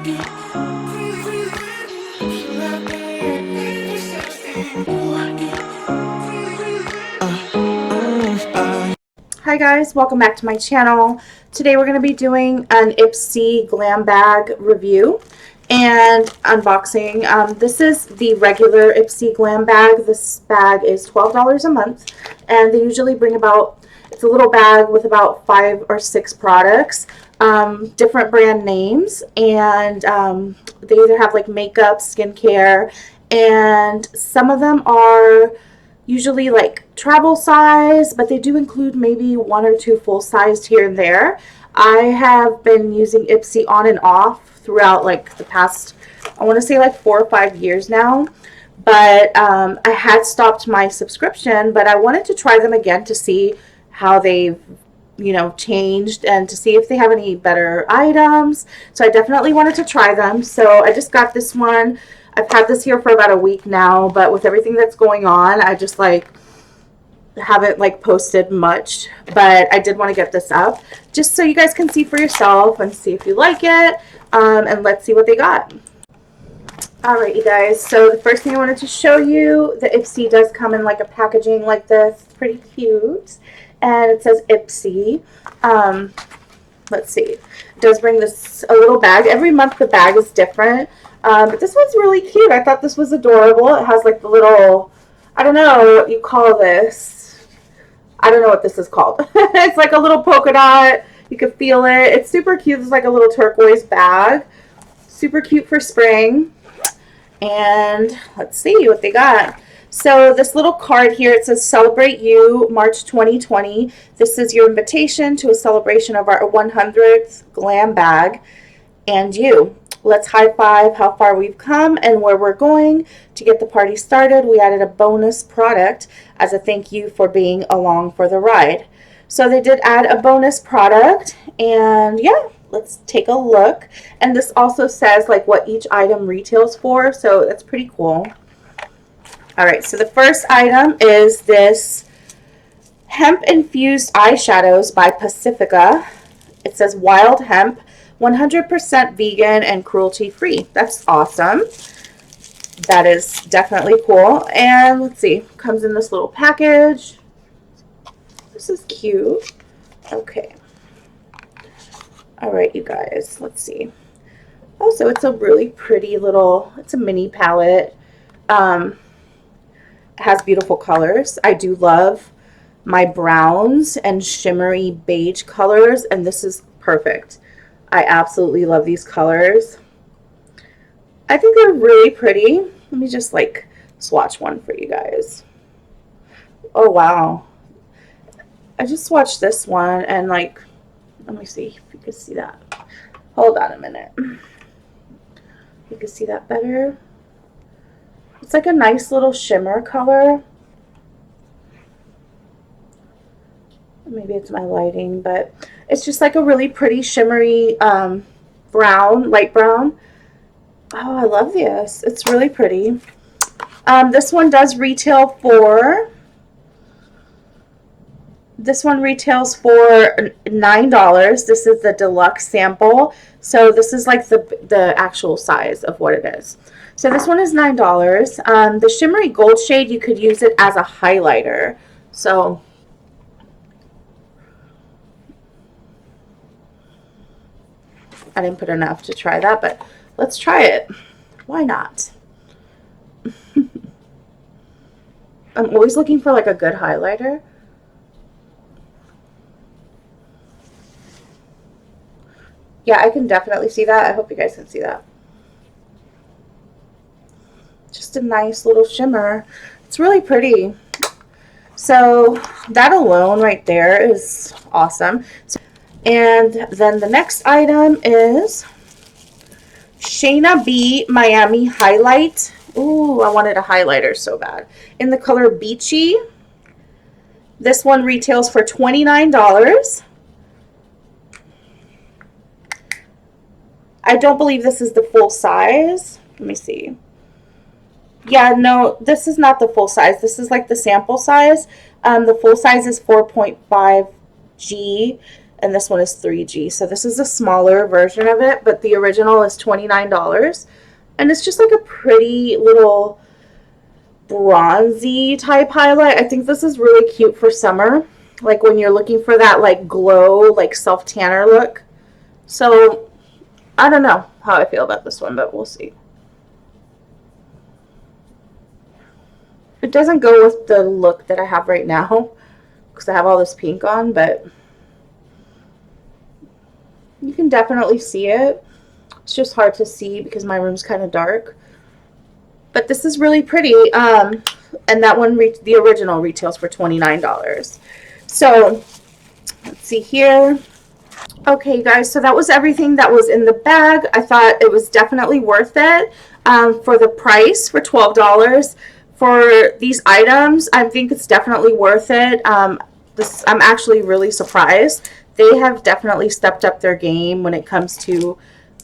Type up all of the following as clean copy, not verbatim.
Hi guys, welcome back to my channel. Today we're going to be doing an Ipsy Glam bag review and unboxing. This is the regular Ipsy Glam bag. This bag is $12 a month, and they usually bring about, it's a little bag with about 5 or 6 products, different brand names, and they either have like makeup, skincare, and some of them are usually like travel size, but they do include maybe 1 or 2 full sized here and there. I have been using Ipsy on and off throughout like the past, I want to say like 4 or 5 years now, but I had stopped my subscription, but I wanted to try them again to see how they've changed and to see if they have any better items. So I definitely wanted to try them. So I just got this one. I've had this here for about a week now, but with everything that's going on, I just haven't posted much, but I did want to get this up just so you guys can see for yourself and see if you like it, and let's see what they got. Alright, you guys, so the first thing I wanted to show you, the Ipsy does come in like a packaging like this. It's pretty cute, and it says Ipsy. Let's see, it does bring this a little bag. Every month the bag is different. But this one's really cute. I thought this was adorable. It has like the little, I don't know what you call this. I don't know what this is called. It's like a little polka dot. You can feel it. It's super cute. It's like a little turquoise bag. Super cute for spring. And let's see what they got. So this little card here, it says Celebrate You, March 2020. This is your invitation to a celebration of our 100th Glam bag and you. Let's high five how far we've come and where we're going. To get the party started, we added a bonus product as a thank you for being along for the ride. So they did add a bonus product, and yeah, let's take a look. And this also says like what each item retails for, so that's pretty cool. All right, so the first item is this hemp infused eyeshadows by Pacifica. It says wild hemp, 100% vegan and cruelty free. That's awesome. That is definitely cool. And let's see, comes in this little package. This is cute. Okay. All right, you guys, let's see. Oh, so it's a really pretty little, it's a mini palette. It has beautiful colors. I do love my browns and shimmery beige colors, and this is perfect. I absolutely love these colors. I think they're really pretty. Let me just like swatch one for you guys. Oh wow. I just swatched this one and like, let me see if you can see that. Hold on a minute. You can see that better. It's like a nice little shimmer color. Maybe it's my lighting, but it's just like a really pretty shimmery brown, light brown. Oh, I love this. It's really pretty. This one does retail for, this one retails for $9. This is the deluxe sample. So this is like the actual size of what it is. So this one is $9. The shimmery gold shade, you could use it as a highlighter. So I didn't put enough to try that, but let's try it. Why not? I'm always looking for like a good highlighter. Yeah, I can definitely see that. I hope you guys can see that. Just a nice little shimmer. It's really pretty. So that alone right there is awesome. And then the next item is Shayna B Miami Highlight. Ooh, I wanted a highlighter so bad. In the color Beachy. This one retails for $29. I don't believe this is the full size. Let me see. Yeah, no, this is not the full size. This is like the sample size. The full size is 4.5G. and this one is 3G. So this is a smaller version of it, but the original is $29. And it's just like a pretty little bronzy type highlight. I think this is really cute for summer, like when you're looking for that like glow, like self-tanner look. So I don't know how I feel about this one, but we'll see. It doesn't go with the look that I have right now because I have all this pink on, but you can definitely see it. It's just hard to see because my room's kind of dark. But this is really pretty. And that one, the original, retails for $29. So let's see here. Okay, guys, so that was everything that was in the bag. I thought it was definitely worth it for the price, for $12. For these items, I think it's definitely worth it. I'm actually really surprised. They have definitely stepped up their game when it comes to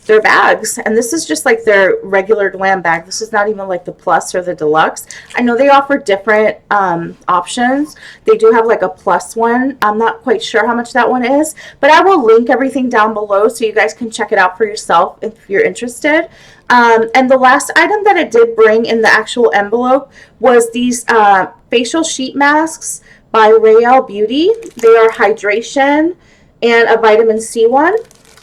their bags, and this is just like their regular glam bag. This is not even like the plus or the deluxe. I know they offer different options. They do have like a plus one. I'm not quite sure how much that one is, but I will link everything down below so you guys can check it out for yourself if you're interested. And the last item that it did bring in the actual envelope was these facial sheet masks by Rael Beauty. They are hydration and a vitamin C one.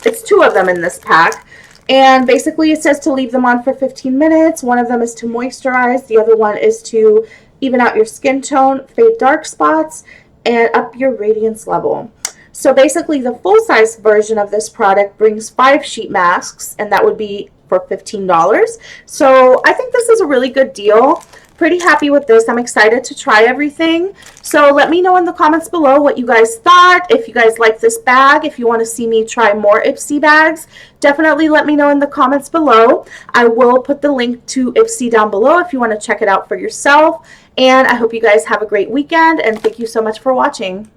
It's 2 of them in this pack. And basically it says to leave them on for 15 minutes. One of them is to moisturize. The other one is to even out your skin tone, fade dark spots, and up your radiance level. So basically the full-size version of this product brings 5 sheet masks, and that would be for $15. So I think this is a really good deal. Pretty happy with this. I'm excited to try everything. So let me know in the comments below what you guys thought. If you guys like this bag, if you want to see me try more Ipsy bags, definitely let me know in the comments below. I will put the link to Ipsy down below if you want to check it out for yourself. And I hope you guys have a great weekend, and thank you so much for watching.